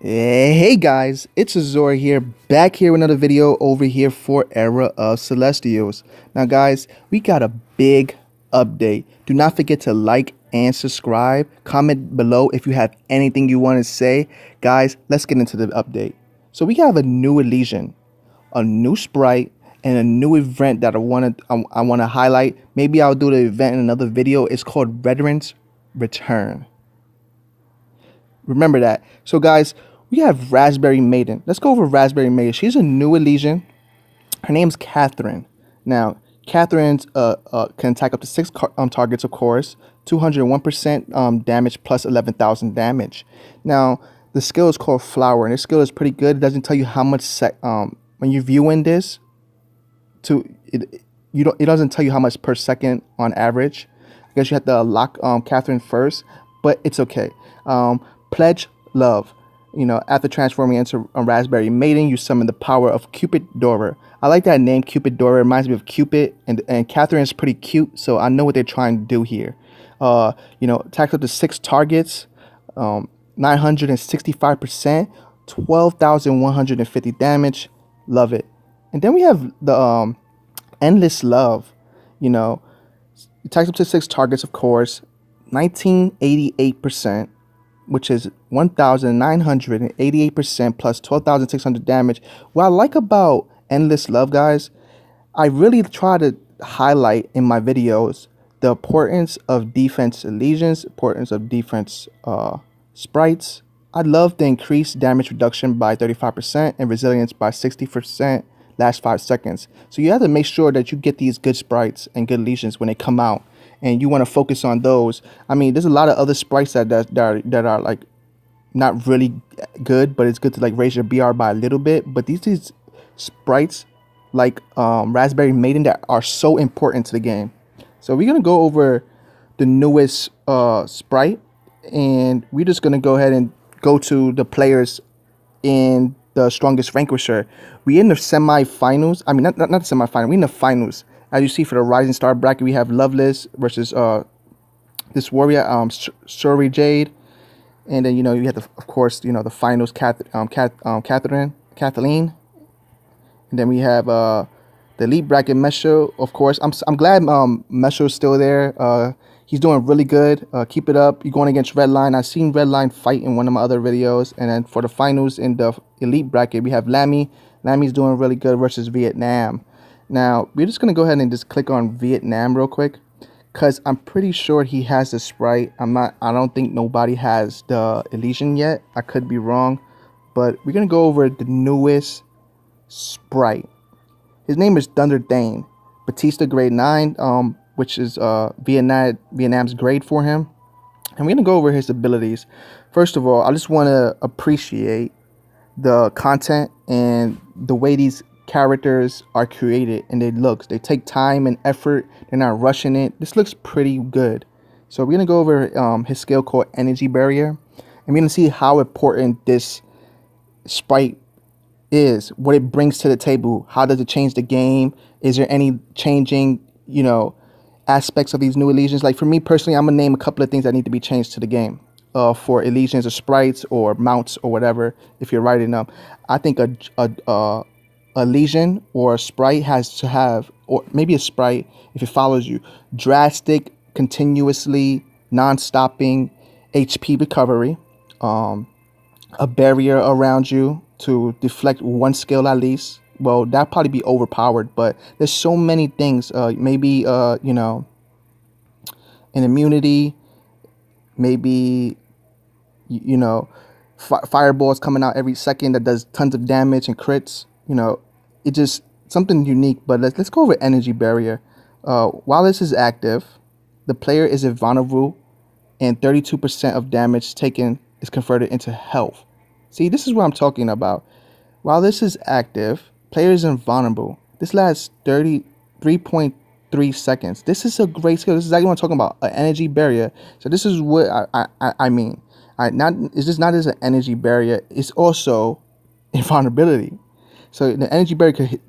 Hey guys, it's Azor here, back here with another video over here for Era of Celestials. Now guys, we got a big update. Do not forget to like and subscribe. Comment below if you have anything you want to say. Guys, let's get into the update. So we have a new Elysian, a new Sprite, and a new event that I want to highlight. Maybe I'll do the event in another video. It's called Veterans Return. Remember that. So guys, we have Raspberry Maiden. Let's go over Raspberry Maiden. She's a new Elysian. Her name's Catherine. Now, Catherine's can attack up to 6 targets, of course. 201% damage plus 11,000 damage. Now, the skill is called Flower, and this skill is pretty good. It doesn't tell you how much when you're viewing this. It doesn't tell you how much per second on average. I guess you have to lock Catherine first, but it's okay. Pledge Love. After transforming into a Raspberry Maiden, you summon the power of Cupid Dorer. I like that name, Cupid Dorer. It reminds me of Cupid, and Catherine is pretty cute, so I know what they're trying to do here. Attacks up to 6 targets, 965%, 12,150 damage. Love it. And then we have the Endless Love. Attacks up to 6 targets, of course, 1988%. Which is 1,988% plus 12,600 damage. What I like about Endless Love, guys, I really try to highlight in my videos the importance of defense Elysians, importance of defense Sprites. I love the increased damage reduction by 35% and resilience by 60% last 5 seconds. So you have to make sure that you get these good Sprites and good Elysians when they come out. And you want to focus on those. I mean, there's a lot of other Sprites that are like not really good, but it's good to like raise your BR by a little bit. But these Sprites like Raspberry Maiden that are so important to the game. So we're gonna go over the newest Sprite, and we're just gonna go ahead and go to the players in the strongest vanquisher. We're in the semifinals. I mean, not the semifinal. We're in the finals. As you see, for the Rising Star bracket, we have Loveless versus this warrior, Shuri Jade, and then you have of course the finals, Kathleen, and then we have the elite bracket, Mesho. Of course, I'm glad Mesho's still there. He's doing really good. Keep it up. You're going against Redline. I've seen Redline fight in one of my other videos, and then for the finals in the elite bracket, we have Lammy. Lammy's doing really good versus Vietnam. Now, we're just going to go ahead and just click on Vietnam real quick, because I'm pretty sure he has the Sprite. I don't think nobody has the Elysian yet. I could be wrong, but we're going to go over the newest Sprite. His name is Thunder Dane. Batista grade 9, which is Vietnam's grade for him. And we're going to go over his abilities. First of all, I just want to appreciate the content and the way these characters are created and they take time and effort. They're not rushing it. This looks pretty good. So we're gonna go over his skill called Energy Barrier, and we're gonna see how important this Sprite is, what it brings to the table. How does it change the game? Is there any changing aspects of these new Elysians? Like for me personally, I'm gonna name a couple of things that need to be changed to the game for Elysians or Sprites or mounts or whatever. If you're writing them, I think a Elysian or a Sprite has to have, or maybe a Sprite if it follows you, drastic, continuously, non-stopping HP recovery, a barrier around you to deflect one skill at least. Well, that'd probably be overpowered, but there's so many things. Maybe an immunity, maybe fireballs coming out every second that does tons of damage and crits. It's just something unique. But let's go over Energy Barrier. While this is active, the player is invulnerable, and 32% of damage taken is converted into health. See, this is what I'm talking about. While this is active, player is invulnerable. This lasts 33.3 seconds. This is a great skill. This is exactly what I'm talking about, an Energy Barrier. So this is what I mean. It's just not as an Energy Barrier. It's also invulnerability. So the Energy Barrier could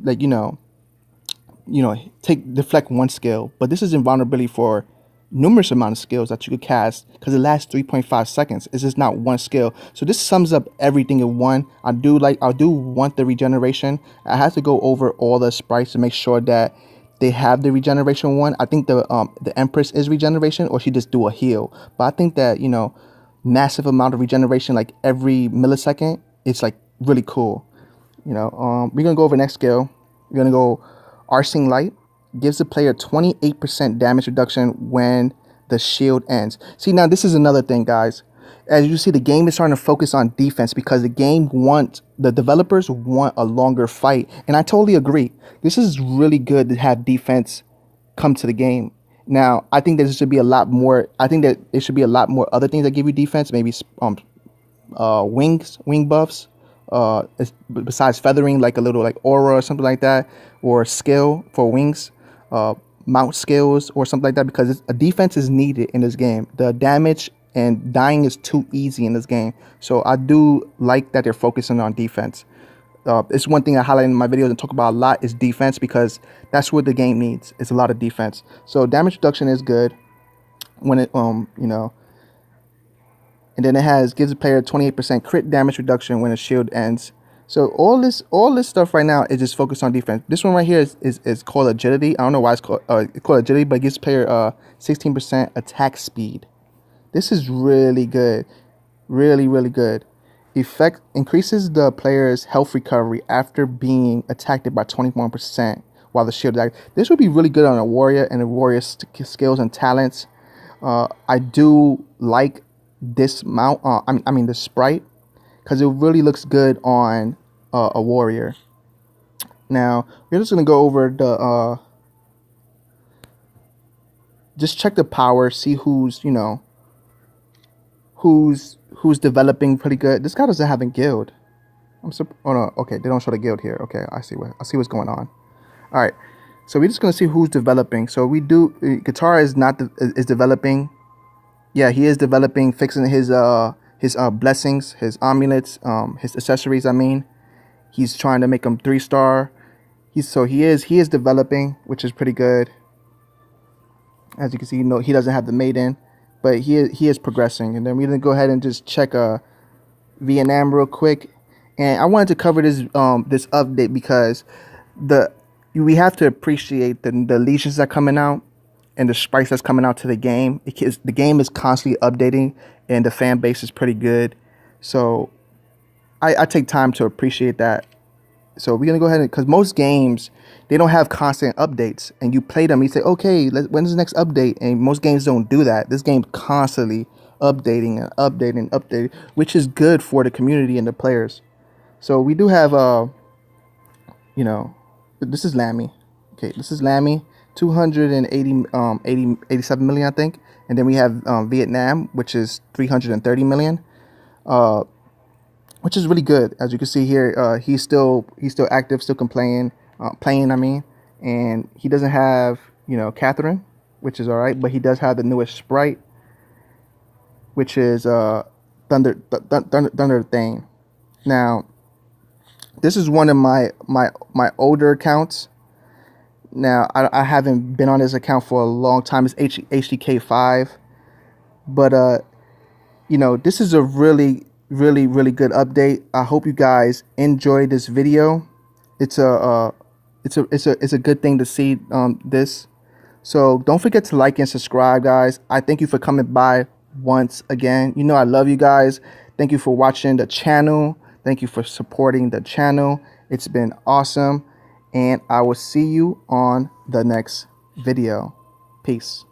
deflect one skill, but this is invulnerability for numerous amount of skills that you could cast because it lasts 3.5 seconds. It's just not one skill. So this sums up everything in one. I do want the regeneration. I have to go over all the sprites to make sure that they have the regeneration one. I think the Empress is regeneration, or she just do a heal. But I think that, you know, massive amount of regeneration like every millisecond, it's like really cool. You know, we're gonna go over next skill. We're gonna go Arcing Light. Gives the player 28% damage reduction when the shield ends. See, now this is another thing, guys. As you see, the game is starting to focus on defense because the developers want a longer fight. And I totally agree. This is really good to have defense come to the game. Now, I think there should be a lot more. I think that there should be a lot more other things that give you defense. Maybe wing buffs, besides feathering, like a little like aura or something like that, or skill for wings, mount skills or something like that, because a defense is needed in this game. The damage and dying is too easy in this game. So I do like that they're focusing on defense. It's one thing I highlight in my videos and talk about a lot is defense, because that's what the game needs. It's a lot of defense. So damage reduction is good when it you know. And then it gives the player 28% crit damage reduction when a shield ends. So all this stuff right now is just focused on defense. This one right here is called agility. I don't know why it's called agility, but it gives the player 16% attack speed. This is really good, really good. Effect increases the player's health recovery after being attacked by 21% while the shield is active. This would be really good on a warrior and a warrior's skills and talents. I do like this mount. I mean the sprite, because it really looks good on a warrior. Now we're just gonna go over the just check the power, see who's who's developing pretty good. This guy doesn't have a guild. Oh no, okay, they don't show the guild here. Okay, I see what's going on. All right, so we're just gonna see who's developing. So we do. Guitar is not is developing. Yeah, he is developing, fixing his blessings, his amulets, his accessories. I mean, he's trying to make them 3-star. He is developing, which is pretty good. As you can see, he doesn't have the maiden, but he is progressing. And then we're gonna go ahead and just check Vietnam real quick. And I wanted to cover this this update because we have to appreciate the legions that are coming out and the sprites that's coming out to the game. The game is constantly updating, and the fan base is pretty good. So I take time to appreciate that. So we're gonna go ahead, because most games, they don't have constant updates, and you play them, you say, okay, when's the next update? And most games don't do that. This game's constantly updating and updating and updating, which is good for the community and the players. So we do have this is Lammy. Okay, this is Lammy. 87 million, I think. And then we have Vietnam, which is 330 million, which is really good. As you can see here, he's still active, still playing. I mean, and he doesn't have Catherine, which is all right, but he does have the newest sprite, which is Thunder Thane. Now, this is one of my older accounts. Now, I haven't been on this account for a long time. It's HDK5. But, this is a really good update. I hope you guys enjoyed this video. It's a good thing to see this. So don't forget to like and subscribe, guys. I thank you for coming by once again. I love you guys. Thank you for watching the channel. Thank you for supporting the channel. It's been awesome. And I will see you on the next video. Peace.